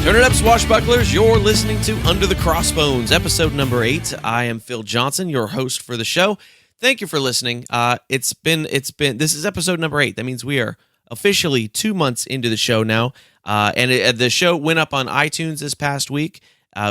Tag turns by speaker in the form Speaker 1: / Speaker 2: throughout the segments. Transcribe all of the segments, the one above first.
Speaker 1: Turn it up, swashbucklers. You're listening to Under the Crossbones, episode number 8. I am Phil Johnson, your host for the show. Thank you for listening. This is episode number 8. That means we are officially 2 months into the show now. The show went up on iTunes this past week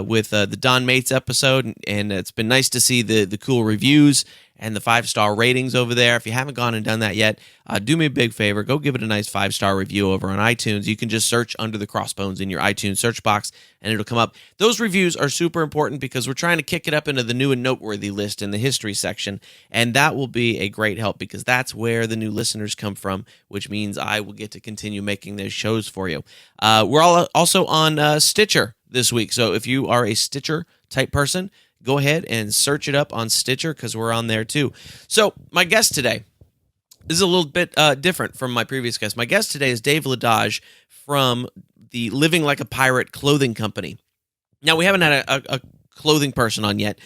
Speaker 1: with the Don Mates episode, and it's been nice to see the cool reviews and the 5-star ratings over there. If you haven't gone and done that yet, do me a big favor. Go give it a nice 5-star review over on iTunes. You can just search Under the Crossbones in your iTunes search box, and it'll come up. Those reviews are super important because we're trying to kick it up into the new and noteworthy list in the history section, and that will be a great help because that's where the new listeners come from, which means I will get to continue making those shows for you. We're all also on Stitcher this week, so if you are a Stitcher-type person, go ahead and search it up on Stitcher because we're on there too. So my guest today is a little bit different from my previous guest. My guest today is Dave Ladage from the Living Like a Pirate clothing company. Now, we haven't had a clothing person on yet,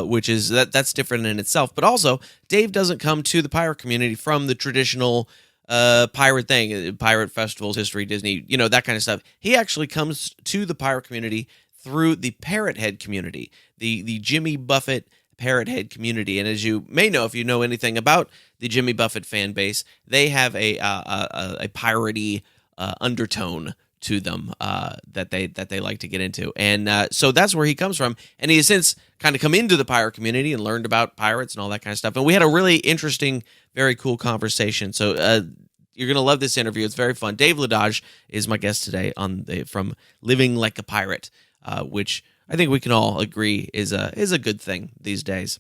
Speaker 1: which is that's different in itself. But also, Dave doesn't come to the pirate community from the traditional pirate thing, pirate festivals, history, Disney, that kind of stuff. He actually comes to the pirate community through the Parrothead community, the Jimmy Buffett Parrothead community. And as you may know, if you know anything about the Jimmy Buffett fan base, they have a piratey undertone to them that they like to get into. And so that's where he comes from. And he has since kind of come into the pirate community and learned about pirates and all that kind of stuff. And we had a really interesting, very cool conversation. So you're going to love this interview. It's very fun. Dave Ladage is my guest today from Living Like a Pirate, which I think we can all agree is a good thing these days.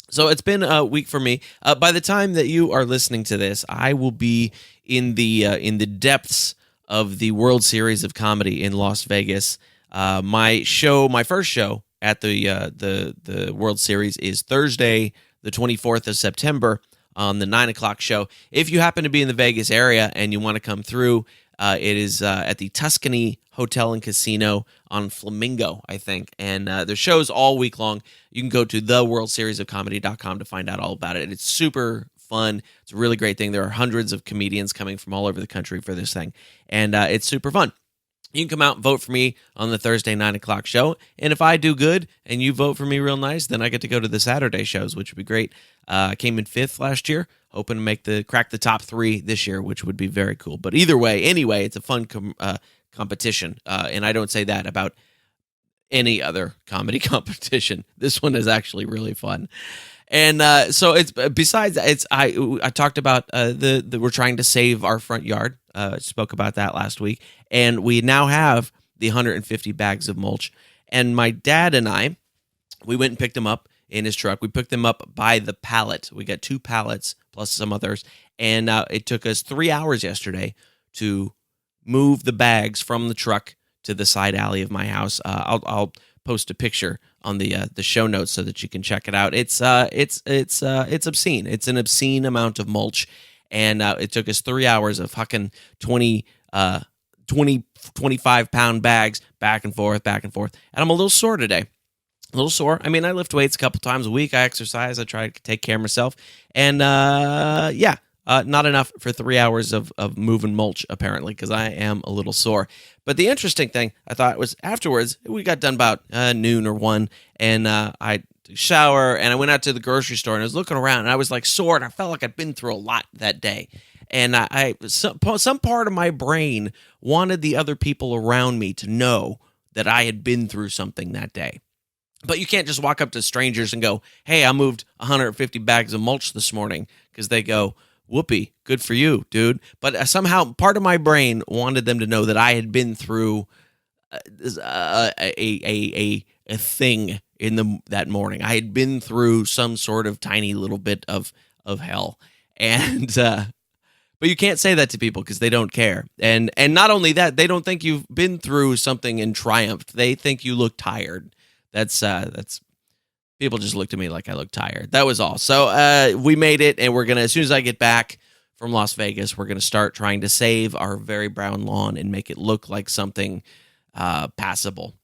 Speaker 1: So it's been a week for me. By the time that you are listening to this, I will be in the depths of the World Series of Comedy in Las Vegas. My first show at the World Series is Thursday, the 24th of September on the 9 o'clock show. If you happen to be in the Vegas area and you want to come through, it is at the Tuscany Hotel and Casino on Flamingo, I think. And there's shows all week long. You can go to theworldseriesofcomedy.com to find out all about it. It's super fun. It's a really great thing. There are hundreds of comedians coming from all over the country for this thing. And it's super fun. You can come out and vote for me on the Thursday 9 o'clock show. And if I do good and you vote for me real nice, then I get to go to the Saturday shows, which would be great. I came in 5th last year, hoping to crack the top 3 this year, which would be very cool. But either way, anyway, it's a fun competition. And I don't say that about any other comedy competition. This one is actually really fun. And so it's besides I talked about we're trying to save our front yard. Spoke about that last week, and we now have the 150 bags of mulch. And my dad and I, we went and picked them up in his truck. We picked them up by the pallet. We got 2 pallets plus some others, and it took us 3 hours yesterday to move the bags from the truck to the side alley of my house. I'll post a picture on the show notes so that you can check it out. It's obscene. It's an obscene amount of mulch, and it took us 3 hours of fucking 25-pound bags back and forth. And I'm a little sore today. A little sore. I mean, I lift weights a couple times a week. I exercise. I try to take care of myself. And not enough for 3 hours of moving mulch, apparently, because I am a little sore. But the interesting thing I thought was afterwards, we got done about noon or 1, and I shower, and I went out to the grocery store, and I was looking around, and I was like sore, and I felt like I'd been through a lot that day. And some part of my brain wanted the other people around me to know that I had been through something that day. But you can't just walk up to strangers and go, hey, I moved 150 bags of mulch this morning, because they go, whoopee, good for you, dude. But somehow part of my brain wanted them to know that I had been through a thing in that morning. I had been through some sort of tiny little bit of hell. And but you can't say that to people because they don't care. And not only that, they don't think you've been through something and triumphed. They think you look tired. That's people just looked at me like I looked tired. That was all. So we made it, and we're going to, as soon as I get back from Las Vegas, we're going to start trying to save our very brown lawn and make it look like something passable.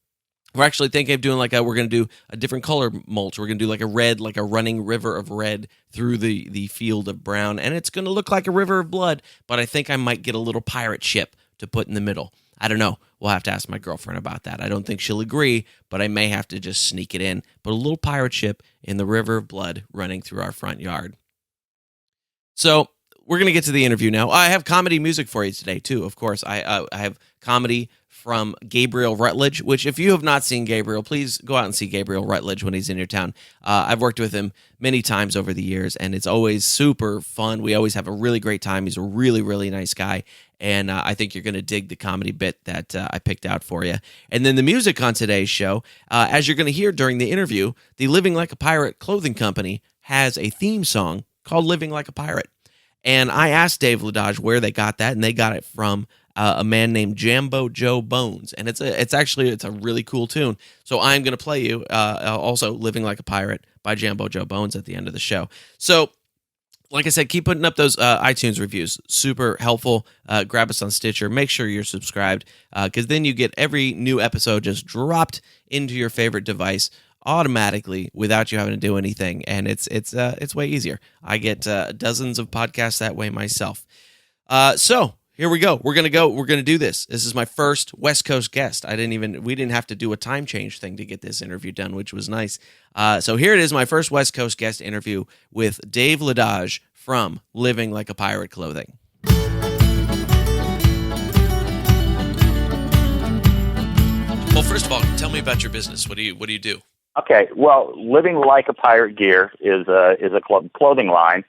Speaker 1: We're actually thinking of doing we're going to do a different color mulch. We're going to do like a red, like a running river of red through the field of brown. And it's going to look like a river of blood, but I think I might get a little pirate ship to put in the middle. I don't know. We'll have to ask my girlfriend about that. I don't think she'll agree, but I may have to just sneak it in. Put a little pirate ship in the river of blood running through our front yard. So we're going to get to the interview now. I have comedy music for you today, too, of course. I have comedy from Gabriel Rutledge, which if you have not seen Gabriel, please go out and see Gabriel Rutledge when he's in your town. I've worked with him many times over the years, and it's always super fun. We always have a really great time. He's a really, really nice guy, and I think you're going to dig the comedy bit that I picked out for you. And then the music on today's show, as you're going to hear during the interview, the Living Like a Pirate clothing company has a theme song called Living Like a Pirate. And I asked Dave Ladage where they got that, and they got it from a man named Jambo Joe Bones, and it's a really cool tune. So I'm going to play you also "Living Like a Pirate" by Jambo Joe Bones at the end of the show. So, like I said, keep putting up those iTunes reviews. Super helpful. Grab us on Stitcher. Make sure you're subscribed, because then you get every new episode just dropped into your favorite device automatically without you having to do anything, and it's way easier. I get dozens of podcasts that way myself. So here we go. We're gonna do this. This is my first West Coast guest. We didn't have to do a time change thing to get this interview done, which was nice. So here it is, my first West Coast guest interview with Dave Ladage from Living Like a Pirate Clothing. Well, first of all, tell me about your business. What do you do?
Speaker 2: Okay, well, Living Like a Pirate Gear is a clothing line,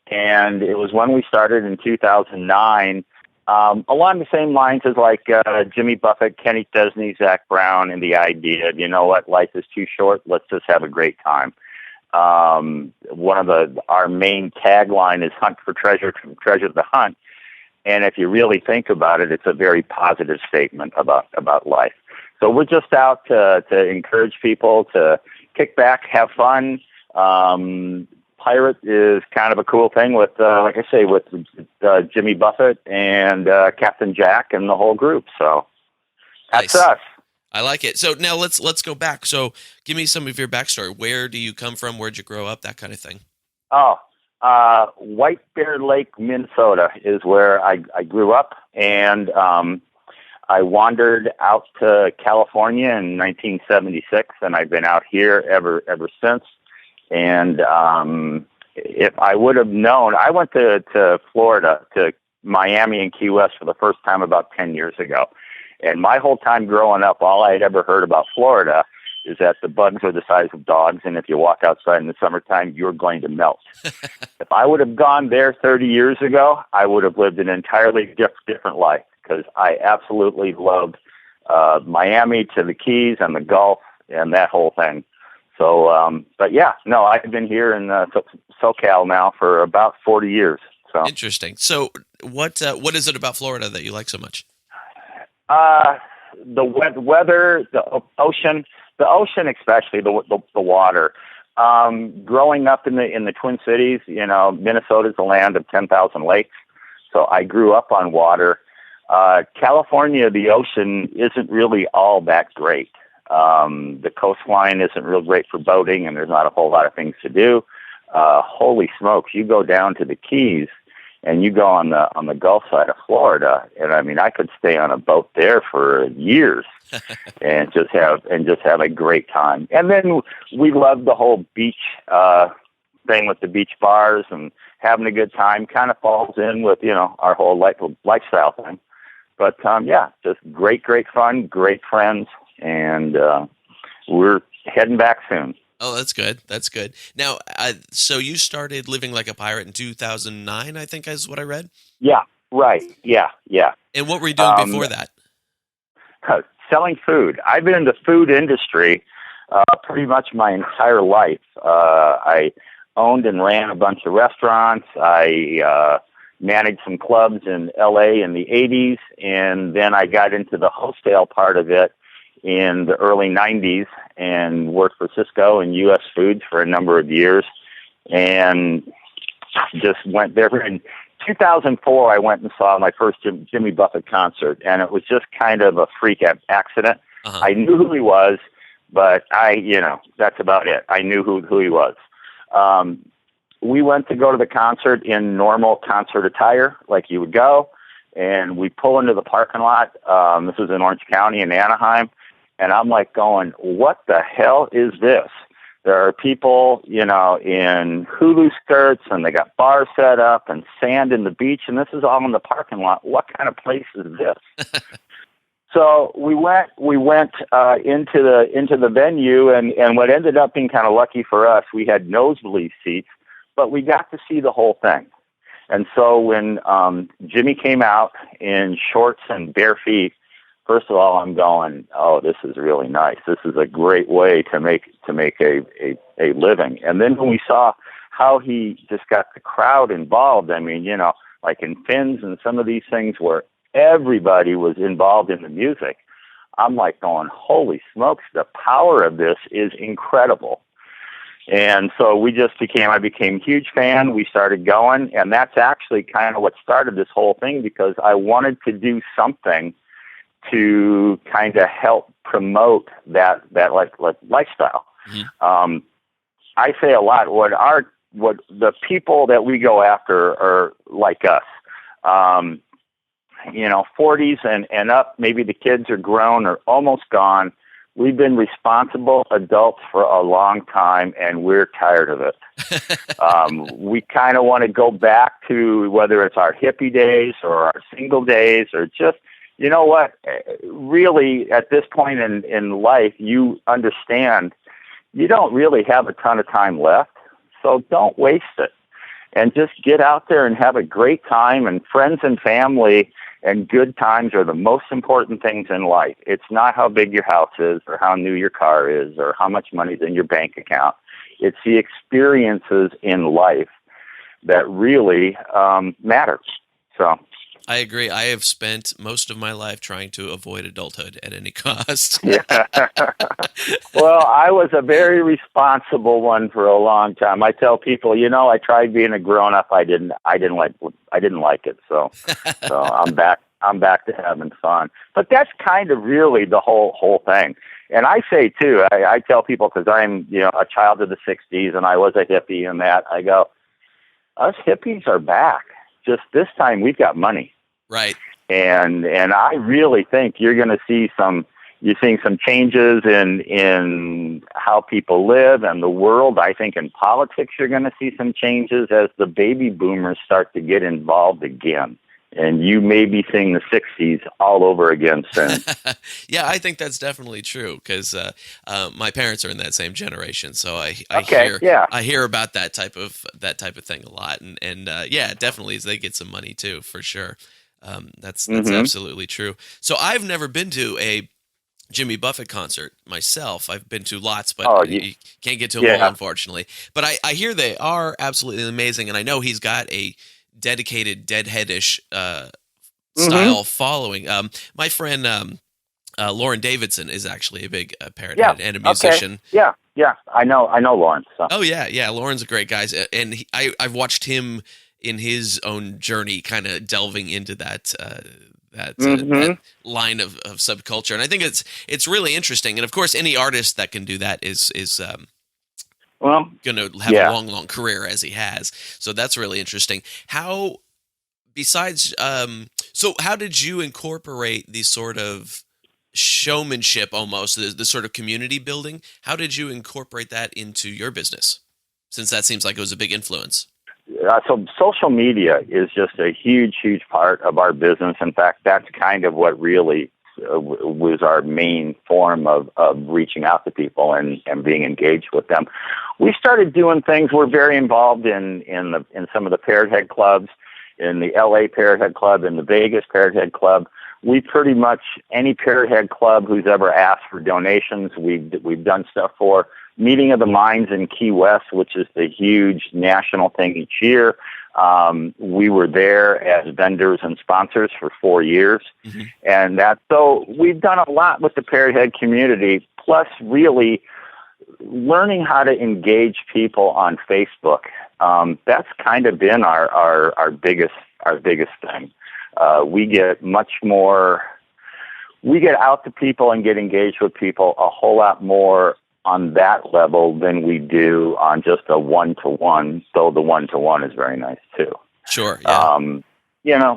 Speaker 2: and it was when we started in 2009, along the same lines as like Jimmy Buffett, Kenny Chesney, Zach Brown, and the idea of, you know what, life is too short, let's just have a great time. Our main tagline is "Hunt for treasure, treasure to hunt," and if you really think about it, it's a very positive statement about life. So we're just out to encourage people to kick back, have fun. Pirate is kind of a cool thing with, like I say, with Jimmy Buffett and Captain Jack and the whole group. So that's
Speaker 1: nice.
Speaker 2: us.
Speaker 1: I like it. So now let's go back. So give me some of your backstory. Where do you come from? Where'd you grow up? That kind of thing.
Speaker 2: White Bear Lake, Minnesota is where I grew up, and I wandered out to California in 1976, and I've been out here ever since. And if I would have known, I went to Florida, to Miami and Key West for the first time about 10 years ago. And my whole time growing up, all I had ever heard about Florida is that the bugs are the size of dogs, and if you walk outside in the summertime, you're going to melt. If I would have gone there 30 years ago, I would have lived an entirely different life, because I absolutely loved Miami to the Keys and the Gulf and that whole thing. So, but yeah, no, I've been here in SoCal now for about 40 years. So
Speaker 1: interesting. So what is it about Florida that you like so much?
Speaker 2: The weather, the ocean especially, the water. Growing up in the Twin Cities, you know, Minnesota's the land of 10,000 lakes. So I grew up on water. California, the ocean isn't really all that great. The coastline isn't real great for boating, and there's not a whole lot of things to do. Holy smokes, you go down to the Keys and you go on the Gulf side of Florida, and I mean, I could stay on a boat there for years and just have a great time. And then we love the whole beach thing with the beach bars and having a good time. Kind of falls in with, you know, our whole lifestyle thing. But yeah, just great fun, great friends, and we're heading back soon.
Speaker 1: Oh, that's good. That's good. Now, so you started Living Like a Pirate in 2009, I think is what I read?
Speaker 2: Yeah, right. Yeah.
Speaker 1: And what were you doing before that?
Speaker 2: Selling food. I've been in the food industry pretty much my entire life. I owned and ran a bunch of restaurants. I managed some clubs in L.A. in the 80s, and then I got into the wholesale part of it in the early 90s and worked for Cisco and U.S. Foods for a number of years, and just went there. In 2004, I went and saw my first Jimmy Buffett concert, and it was just kind of a freak accident. Uh-huh. I knew who he was, but that's about it. I knew who he was. We went to go to the concert in normal concert attire, like you would go, and we pull into the parking lot. This was in Orange County in Anaheim, and I'm like going, what the hell is this? There are people, in hula skirts, and they got bars set up and sand in the beach, and this is all in the parking lot. What kind of place is this? So we went into the venue, and what ended up being kind of lucky for us, we had nosebleed seats, but we got to see the whole thing. And so when Jimmy came out in shorts and bare feet, first of all, I'm going, oh, this is really nice. This is a great way to make a living. And then when we saw how he just got the crowd involved, I mean, like in Fins and some of these things where everybody was involved in the music, I'm like going, holy smokes, the power of this is incredible. And so I became a huge fan. We started going, and that's actually kind of what started this whole thing, because I wanted to do something to kind of help promote that like lifestyle. Mm-hmm. I say a lot, what the people that we go after are like us, 40s and up, maybe the kids are grown or almost gone. We've been responsible adults for a long time, and we're tired of it. We kind of want to go back to whether it's our hippie days or our single days, or just, you know what, really at this point in life, you understand you don't really have a ton of time left, so don't waste it. And just get out there and have a great time, and friends and family and good times are the most important things in life. It's not how big your house is or how new your car is or how much money's in your bank account. It's the experiences in life that really matter. So
Speaker 1: I agree. I have spent most of my life trying to avoid adulthood at any cost.
Speaker 2: Yeah. Well, I was a very responsible one for a long time. I tell people, I tried being a grown-up. I didn't like it. So I'm back to having fun. But that's kind of really the whole thing. And I say too, I tell people, because I'm a child of the '60s and I was a hippie and that, I go, us hippies are back. Just this time we've got money.
Speaker 1: Right.
Speaker 2: And I really think you're seeing some changes in how people live and the world. I think in politics you're going to see some changes as the baby boomers start to get involved again. And you may be seeing the '60s all over again soon.
Speaker 1: Yeah, I think that's definitely true, because my parents are in that same generation, so I hear about that type of thing a lot, and yeah, definitely as they get some money too, for sure. That's mm-hmm. absolutely true. So I've never been to a Jimmy Buffett concert myself. I've been to lots, but you can't get to them all, unfortunately. But I hear they are absolutely amazing, and I know he's got a dedicated Deadhead-ish style mm-hmm. following. My friend Lauren Davidson is actually a big Parrothead and a musician.
Speaker 2: Okay. Yeah, I know Lauren. So.
Speaker 1: Oh yeah, Lauren's a great guy, and I've watched him in his own journey, kind of delving into that line of subculture, and I think it's really interesting. And of course, any artist that can do that is going to have a long career, as he has. So that's really interesting. How, besides, so how did you incorporate the sort of showmanship, almost the sort of community building? How did you incorporate that into your business, since that seems like it was a big influence?
Speaker 2: So social media is just a huge part of our business. In fact, that's kind of what really was our main form of reaching out to people and being engaged with them. We started doing things. We're very involved in some of the Parrothead clubs, in the LA Parrothead Club, in the Vegas Parrothead Club. We pretty much, any Parrothead club who's ever asked for donations, we've done stuff for. Meeting of the Minds in Key West, which is the huge national thing each year. We were there as vendors and sponsors for 4 years. Mm-hmm. And so we've done a lot with the Parrothead community, plus really learning how to engage people on Facebook. That's kind of been our biggest thing. We get out to people and get engaged with people a whole lot more on that level than we do on just a one-to-one, though the one-to-one is very nice too.
Speaker 1: Sure, yeah.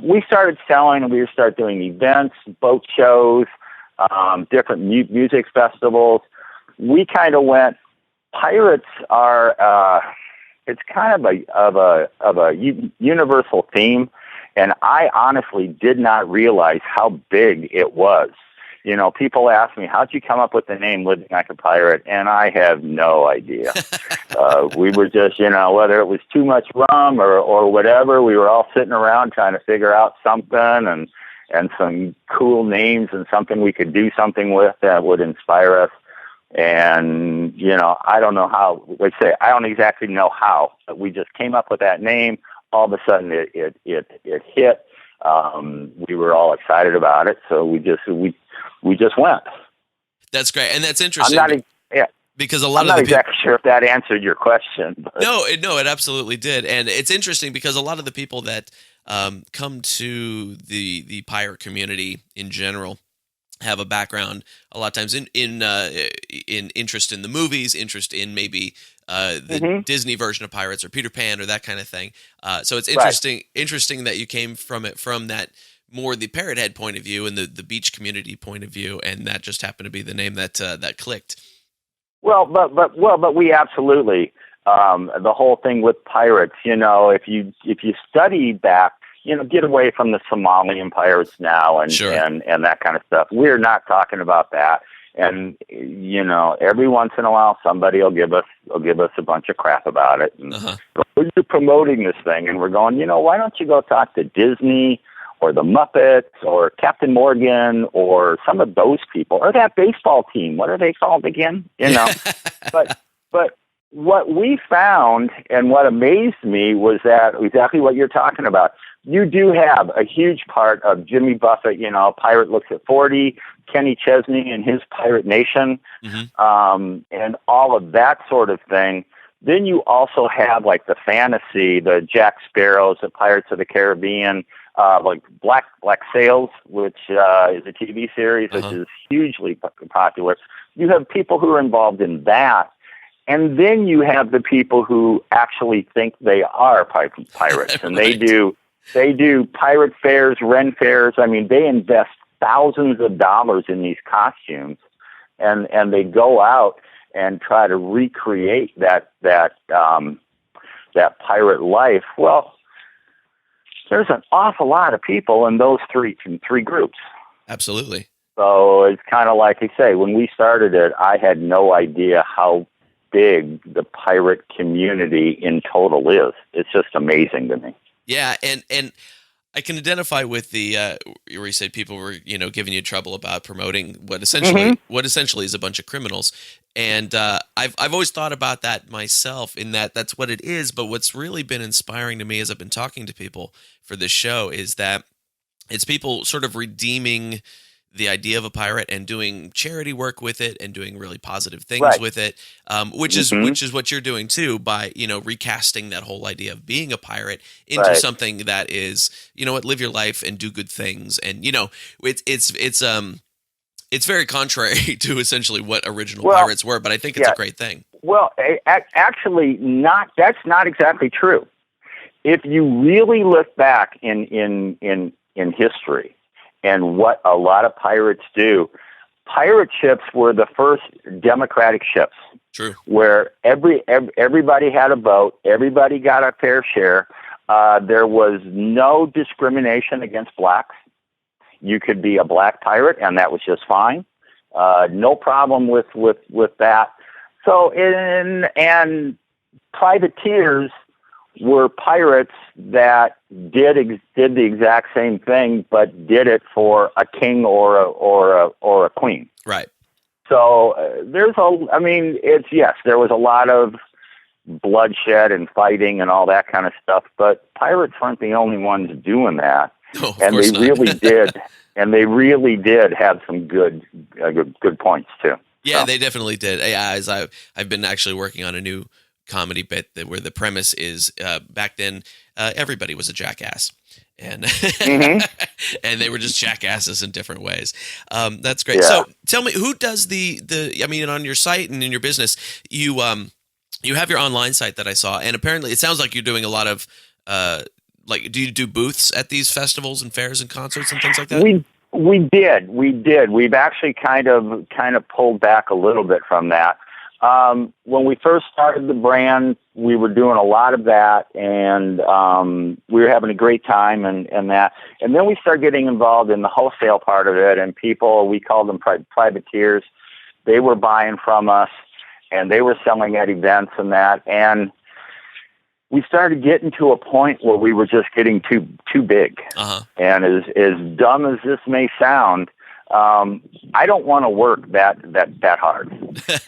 Speaker 2: we started selling, and we started doing events, boat shows, different music festivals. We kind of went, pirates are, it's kind of a universal theme. And I honestly did not realize how big it was. People ask me, how'd you come up with the name Living Like a Pirate? And I have no idea. We were just, whether it was too much rum or whatever, we were all sitting around trying to figure out something and some cool names and something we could do something with that would inspire us. And, I don't know how, I don't exactly know how, but we just came up with that name. All of a sudden it hit. We were all excited about it. So we just went.
Speaker 1: That's great. And that's interesting. Because
Speaker 2: I'm not exactly sure if that answered your question. But.
Speaker 1: No, it absolutely did. And it's interesting because a lot of the people that come to the pirate community in general have a background a lot of times in interest in the movies, interest in maybe the Disney version of Pirates or Peter Pan or that kind of thing. So it's interesting that you came from it from that more the Parrothead point of view and the beach community point of view, and that just happened to be the name that clicked.
Speaker 2: Well, but we absolutely the whole thing with pirates. If you study back, get away from the Somalian pirates now and
Speaker 1: sure.
Speaker 2: and that kind of stuff. We're not talking about that. And every once in a while, somebody will give us a bunch of crap about it. And you're promoting this thing, and we're going. Why don't you go talk to Disney or the Muppets or Captain Morgan or some of those people or that baseball team? What are they called again? But what we found and what amazed me was that exactly what you're talking about. You do have a huge part of Jimmy Buffett, Pirate Looks at 40, Kenny Chesney and his Pirate Nation, and all of that sort of thing. Then you also have like the fantasy, the Jack Sparrows, the Pirates of the Caribbean, like Black Sails, which is a TV series, which is hugely popular. You have people who are involved in that. And then you have the people who actually think they are pirates, and
Speaker 1: right.
Speaker 2: They do pirate fairs, Ren fairs. I mean, they invest thousands of dollars in these costumes, and they go out and try to recreate that pirate life. Well, there's an awful lot of people in those three groups.
Speaker 1: Absolutely.
Speaker 2: So it's kind of like I say, when we started it, I had no idea how big the pirate community in total is. It's just amazing to me.
Speaker 1: Yeah, and I can identify with the where you said people were giving you trouble about promoting what essentially is a bunch of criminals, and I've always thought about that myself in that's what it is. But what's really been inspiring to me as I've been talking to people for this show is that it's people sort of redeeming the idea of a pirate and doing charity work with it and doing really positive things with it, which is what you're doing too by recasting that whole idea of being a pirate into something that is live your life and do good things, and it's very contrary to essentially what original pirates were, but I think it's a great thing.
Speaker 2: Well, actually, that's not exactly true. If you really look back in history. And what a lot of pirates do, pirate ships were the first democratic ships.
Speaker 1: True. Where
Speaker 2: everybody had a boat, everybody got a fair share. There was no discrimination against blacks. You could be a black pirate, and that was just fine. No problem with that. So, and privateers were pirates that did the exact same thing, but did it for a king or a queen.
Speaker 1: Right.
Speaker 2: So there was a lot of bloodshed and fighting and all that kind of stuff, but pirates weren't the only ones doing that.
Speaker 1: No,
Speaker 2: and they really did. And they really did have some good points too.
Speaker 1: Yeah, so. They definitely did. As I've been actually working on a new comedy bit where the premise is back then everybody was a jackass, and and they were just jackasses in different ways. That's great. Yeah. So tell me, who does the on your site and in your business, you have your online site that I saw, and apparently it sounds like you're doing a lot of like, do you do booths at these festivals and fairs and concerts and things like that?
Speaker 2: We did. We've actually kind of pulled back a little bit from that. When we first started the brand, we were doing a lot of that, and we were having a great time and that. And then we started getting involved in the wholesale part of it, and people, we called them privateers. They were buying from us, and they were selling at events and that. And we started getting to a point where we were just getting too big. Uh-huh. And as dumb as this may sound, I don't want to work that hard.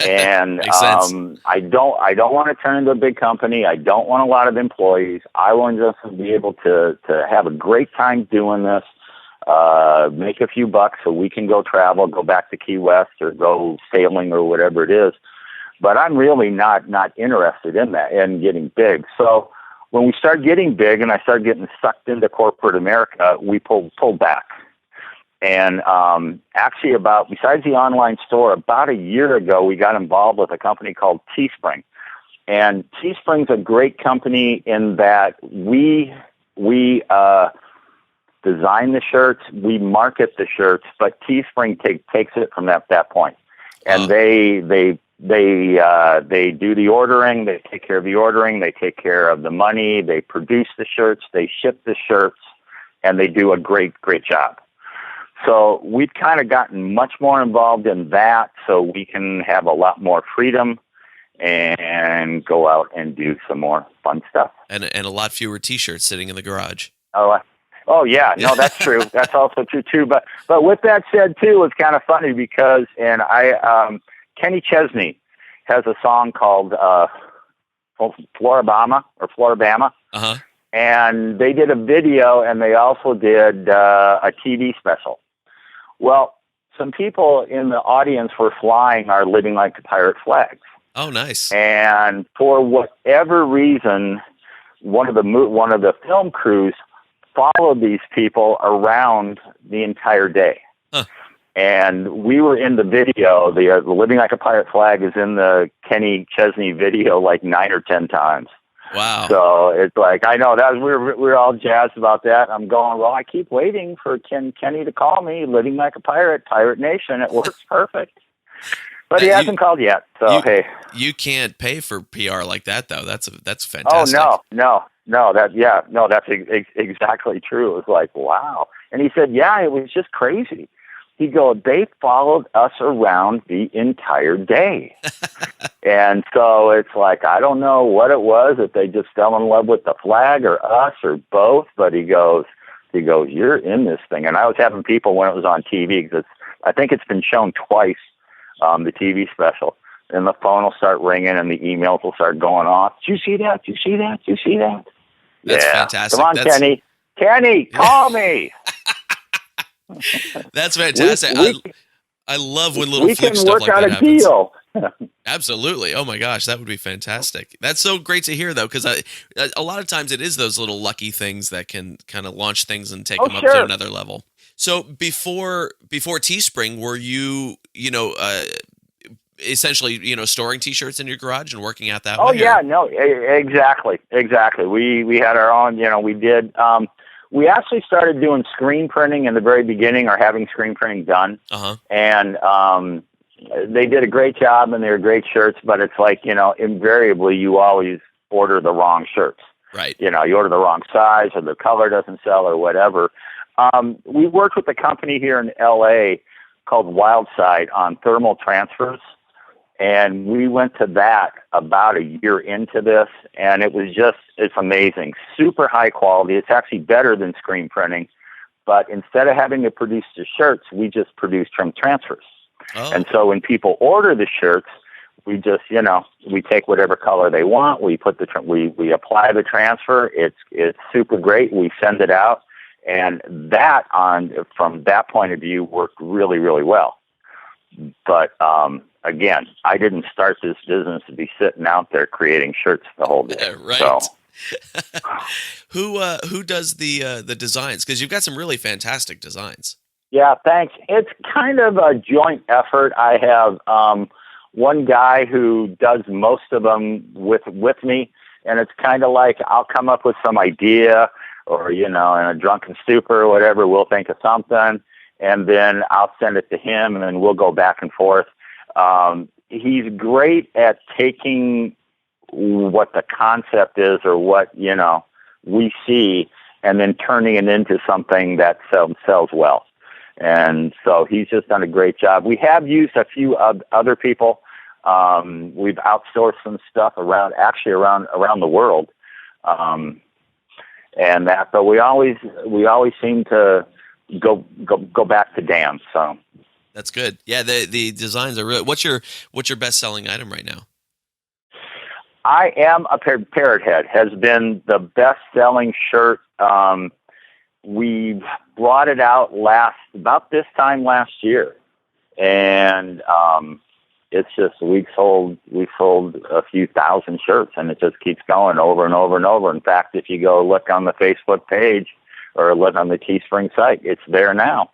Speaker 2: And I don't want to turn into a big company. I don't want a lot of employees. I want just to be able to have a great time doing this, make a few bucks so we can go travel, go back to Key West or go sailing or whatever it is. But I'm really not interested in that and getting big. So when we started getting big and I started getting sucked into corporate America, we pulled back. And actually, besides the online store, about a year ago, we got involved with a company called Teespring. And Teespring's a great company in that we design the shirts, we market the shirts, but Teespring takes it from that point. And they do the ordering, they take care of the ordering, they take care of the money, they produce the shirts, they ship the shirts, and they do a great job. So we've kind of gotten much more involved in that so we can have a lot more freedom and go out and do some more fun stuff.
Speaker 1: And a lot fewer T-shirts sitting in the garage.
Speaker 2: Oh yeah, no, that's true. That's also true too. But with that said too, it's kind of funny because Kenny Chesney has a song called Floribama.
Speaker 1: Uh-huh.
Speaker 2: And they did a video, and they also did a TV special. Well, some people in the audience were flying our Living Like a Pirate flags.
Speaker 1: Oh, nice.
Speaker 2: And for whatever reason, one of the film crews followed these people around the entire day. Huh. And we were in the video. The Living Like a Pirate flag is in the Kenny Chesney video like 9 or 10 times.
Speaker 1: Wow.
Speaker 2: So it's like, I know that we're all jazzed about that. I'm going, well, I keep waiting for Kenny to call me, Living Like a Pirate, Pirate Nation. It works perfect. But he hasn't called yet. So hey.
Speaker 1: You can't pay for PR like that though. That's fantastic.
Speaker 2: Oh no. That's exactly true. It was like, wow. And he said, yeah, it was just crazy. He goes, they followed us around the entire day. And so it's like, I don't know what it was, if they just fell in love with the flag or us or both, but he goes, you're in this thing. And I was having people when it was on TV, because I think it's been shown twice, the TV special, and the phone will start ringing and the emails will start going off. Did you see that? Did you see that? Did you see that?
Speaker 1: That's fantastic.
Speaker 2: Come on, Kenny. Kenny, call me.
Speaker 1: That's fantastic. I love when little flick stuff like that happens.
Speaker 2: We can work out a deal.
Speaker 1: Absolutely. Oh my gosh, that would be fantastic. That's so great to hear though, because a lot of times it is those little lucky things that can kind of launch things and take them up to another level. So before Teespring, were you essentially storing T-shirts in your garage and working out that way?
Speaker 2: Oh yeah, no, exactly. We had our own. We did. We actually started doing screen printing in the very beginning, or having screen printing done. Uh-huh. And they did a great job, and they were great shirts, but it's like, invariably you always order the wrong shirts.
Speaker 1: Right.
Speaker 2: You order the wrong size, or the color doesn't sell, or whatever. We worked with a company here in LA called Wildside on thermal transfers. And we went to that about a year into this, and it's amazing. Super high quality. It's actually better than screen printing. But instead of having to produce the shirts, we just produce trim transfers. Oh. And so when people order the shirts, we just, we take whatever color they want. We put we apply the transfer. It's super great. We send it out. And that from that point of view worked really, really well. But, again, I didn't start this business to be sitting out there creating shirts the whole day.
Speaker 1: Right.
Speaker 2: So.
Speaker 1: Who does the designs? Because you've got some really fantastic designs.
Speaker 2: Yeah, thanks. It's kind of a joint effort. I have one guy who does most of them with me, and it's kind of like I'll come up with some idea or in a drunken stupor or whatever, we'll think of something, and then I'll send it to him, and then we'll go back and forth. He's great at taking what the concept is or what, we see, and then turning it into something that sells well. And so he's just done a great job. We have used a few other people. We've outsourced some stuff around the world. And that, but we always seem to go back to Dan. So
Speaker 1: that's good. Yeah, the designs are really. What's your best selling item right now?
Speaker 2: I am a Parrothead has been the best selling shirt. We brought it out about this time last year, and it's just we sold a few thousand shirts, and it just keeps going over and over and over. In fact, if you go look on the Facebook page or look on the Teespring site, it's there now.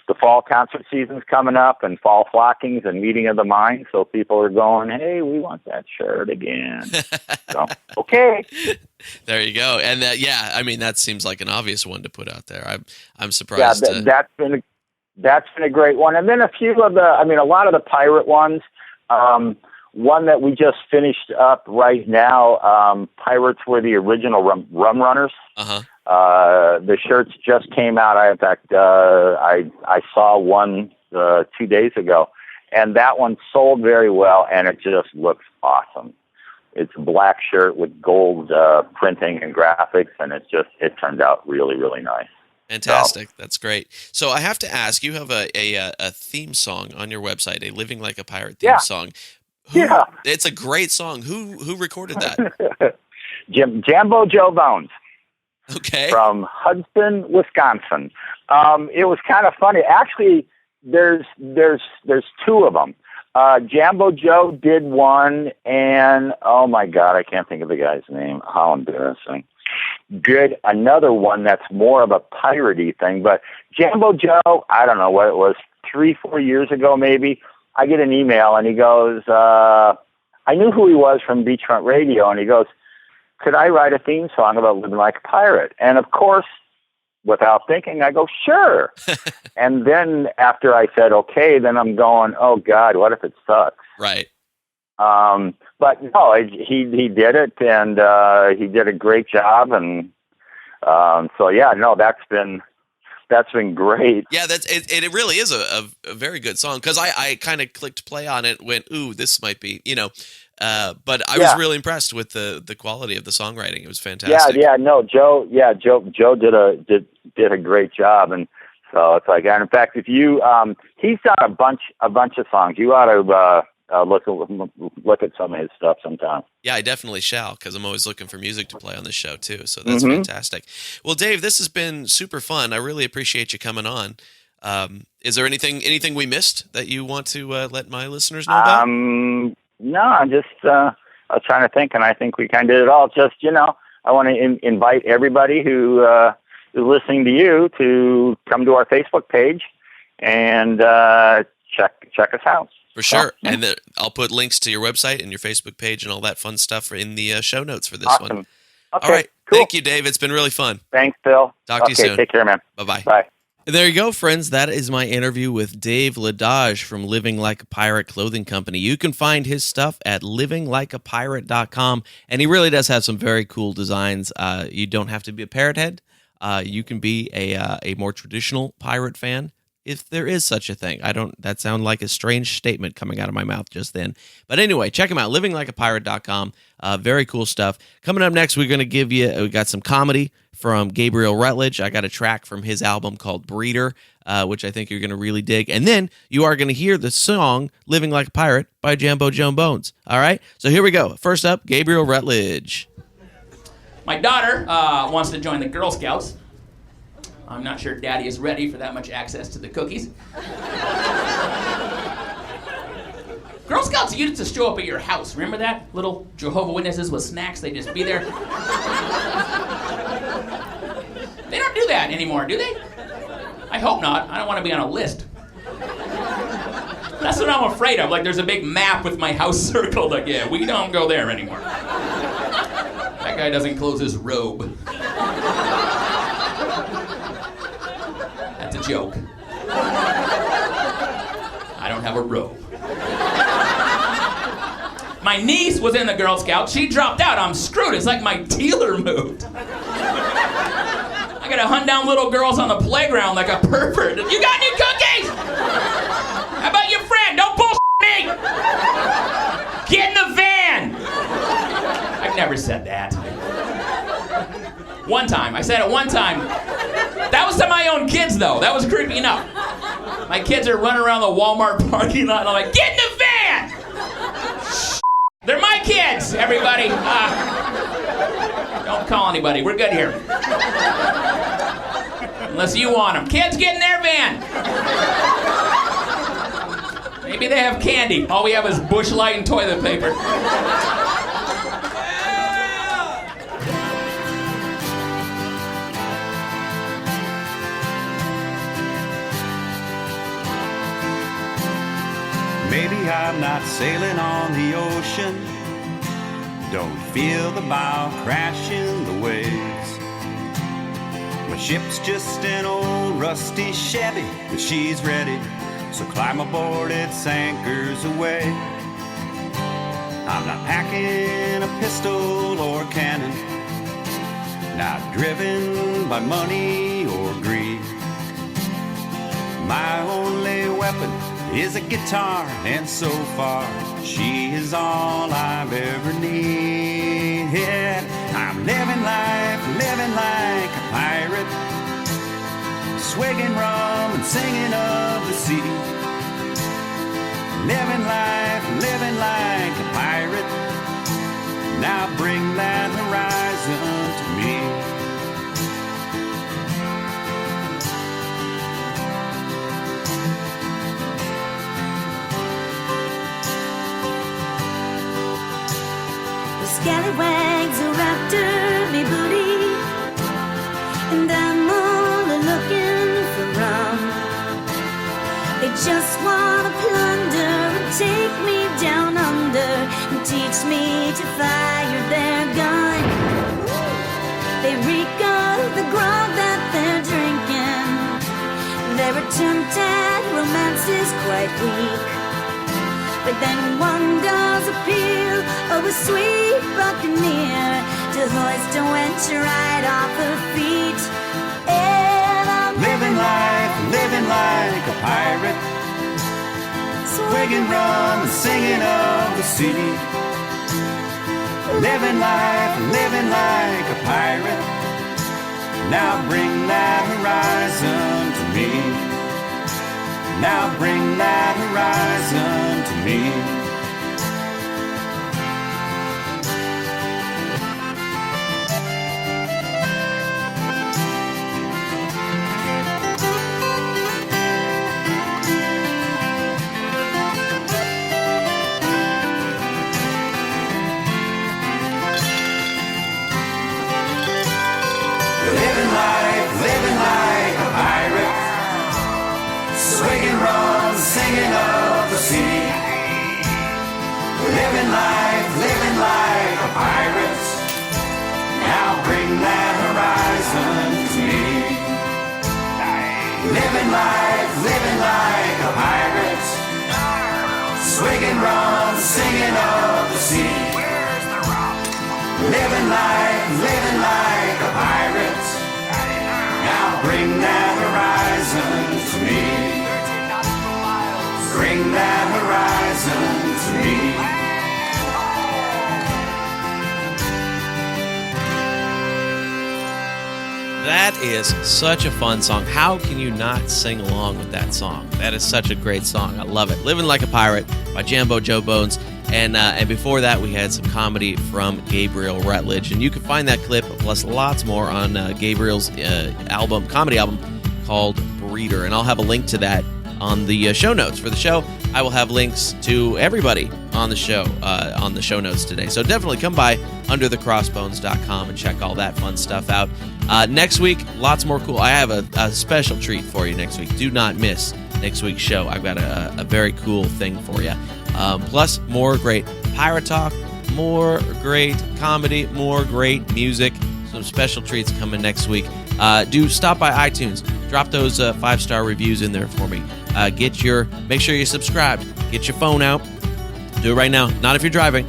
Speaker 2: The fall concert season's coming up, and fall flockings and meeting of the mind. So people are going, "Hey, we want that shirt again." So, okay,
Speaker 1: there you go. And that seems like an obvious one to put out there. I'm surprised.
Speaker 2: Yeah, that's been a great one. And then a few of a lot of the pirate ones. One that we just finished up right now. Pirates were the original rum runners.
Speaker 1: Uh-huh.
Speaker 2: The shirts just came out. I saw one 2 days ago, and that one sold very well, and it just looks awesome. It's a black shirt with gold printing and graphics, and it turned out really, really nice.
Speaker 1: Fantastic. That's great. So I have to ask, you have a theme song on your website, a Living Like a Pirate theme song. It's a great song. Who recorded that?
Speaker 2: Jambo Joe Bones.
Speaker 1: Okay.
Speaker 2: From Hudson, Wisconsin. It was kind of funny. Actually, there's two of them. Jambo Joe did one, and oh my God, I can't think of the guy's name. How embarrassing. Did another one that's more of a piratey thing. But Jambo Joe, I don't know what it was, 3-4 years ago maybe, I get an email, and he goes, I knew who he was from Beachfront Radio, and he goes, "Could I write a theme song about living like a pirate?" And of course, without thinking, I go, "Sure." And then after I said, okay, then I'm going, oh God, what if it sucks?
Speaker 1: Right.
Speaker 2: But no, he did it, and he did a great job. And so, yeah, no, that's been great.
Speaker 1: Yeah, it really is a very good song, because I kind of clicked play on it and went, ooh, this might be, but I was really impressed with the quality of the songwriting. It was fantastic. Joe did a great job. And so it's like, and in fact, if you, he's got a bunch of songs. You ought to, look at some of his stuff sometime. Yeah, I definitely shall, because I'm always looking for music to play on this show too. So that's fantastic. Well, Dave, this has been super fun. I really appreciate you coming on. Is there anything we missed that you want to let my listeners know about?
Speaker 2: No, I'm just I was trying to think, and I think we kind of did it all. Just I want to invite everybody who is listening to you to come to our Facebook page and check us out.
Speaker 1: For sure. So, and I'll put links to your website and your Facebook page and all that fun stuff in the show notes for this one.
Speaker 2: Okay,
Speaker 1: all right.
Speaker 2: Cool.
Speaker 1: Thank you, Dave. It's been really fun.
Speaker 2: Thanks, Phil.
Speaker 1: Talk to you soon.
Speaker 2: Take care, man.
Speaker 1: Bye-bye.
Speaker 2: Bye.
Speaker 1: There you go, friends. That is my interview with Dave Ladage from Living Like a Pirate Clothing Company. You can find his stuff at livinglikeapirate.com, and he really does have some very cool designs. You don't have to be a Parrothead. You can be a more traditional pirate fan, if there is such a thing. That sounded like a strange statement coming out of my mouth just then. But anyway, check him out, livinglikeapirate.com. Very cool stuff. Coming up next, we got some comedy from Gabriel Rutledge. I got a track from his album called Breeder, which I think you're going to really dig. And then you are going to hear the song Living Like a Pirate by Jambo Joe Bones. All right? So here we go. First up, Gabriel Rutledge.
Speaker 3: My daughter wants to join the Girl Scouts. I'm not sure Daddy is ready for that much access to the cookies. Girl Scouts used to show up at your house. Remember that? Little Jehovah's Witnesses with snacks. They'd just be there. They don't do that anymore, do they? I hope not. I don't want to be on a list. That's what I'm afraid of. Like, there's a big map with my house circled. Like, yeah, we don't go there anymore. In fact, That guy doesn't close his robe. That's a joke. I don't have a robe. My niece was in the Girl Scouts. She dropped out. I'm screwed. It's like my dealer moved. I gotta hunt down little girls on the playground like a pervert. You got any cookies? How about your friend? Don't bullshit me! Get in the van! I've never said that. One time. I said it one time. That was to my own kids, though. That was creepy enough. My kids are running around the Walmart parking lot, and I'm like, get in the van! They're my kids, everybody. Don't call anybody. We're good here. Unless you want them. Kids, get in their van. Maybe they have candy. All we have is Bush Light and toilet paper.
Speaker 4: Maybe I'm not sailing on the ocean. Don't feel the bow crashing the waves. My ship's just an old rusty Chevy, but she's ready, so climb aboard, its anchors away. I'm not packing a pistol or cannon, not driven by money or greed. My only weapon is a guitar, and so far she is all I've ever needed. I'm living like a pirate, swigging rum and singing of the sea. Living like a pirate, now bring that horizon to me.
Speaker 5: Scallywags are after me booty, and I'm only looking for rum. They just wanna plunder and take me down under and teach me to fire their gun. They reek of the grog that they're drinking. Their attempt at romance is quite weak. But then one does appeal of a sweet buccaneer to hoist a wench right off her feet. And I'm
Speaker 4: living like a pirate, swigging rum and singing of the sea. Living like a pirate, now bring that horizon to me. Now bring that horizon to me. Living like a pirate, swigging rum, singing of the sea. Living like a pirate, now bring that horizon to me. Living like a pirate, swigging rum, singing of the sea. Living like a pirate, now bring that horizon to me. Bring that horizon to me.
Speaker 1: That is such a fun song. How can you not sing along with that song? That is such a great song. I love it. Living Like a Pirate by Jambo Joe Bones. And before that, we had some comedy from Gabriel Rutledge. And you can find that clip, plus lots more, on Gabriel's comedy album called Breeder. And I'll have a link to that on the show notes for the show. I will have links to everybody on the show notes today. So definitely come by underthecrossbones.com and check all that fun stuff out. Next week, lots more cool. I have a special treat for you next week. Do not miss next week's show. I've got a very cool thing for you. Plus, more great pirate talk, more great comedy, more great music, some special treats coming next week. Do stop by iTunes. Drop those 5-star reviews in there for me. Make sure you're subscribed. Get your phone out. Do it right now. Not if you're driving.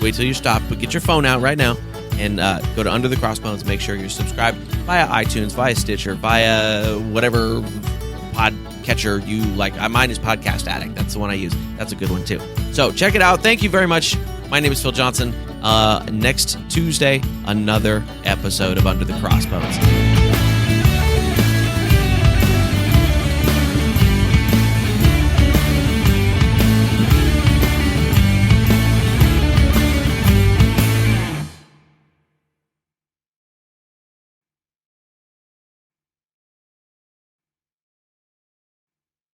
Speaker 1: Wait till you stop, but get your phone out right now and go to Under the Crossbones. Make sure you're subscribed via iTunes, via Stitcher, via whatever podcatcher you like. Mine is Podcast Addict. That's the one I use. That's a good one too. So check it out. Thank you very much. My name is Phil Johnson. Next Tuesday, another episode of Under the Crossbones.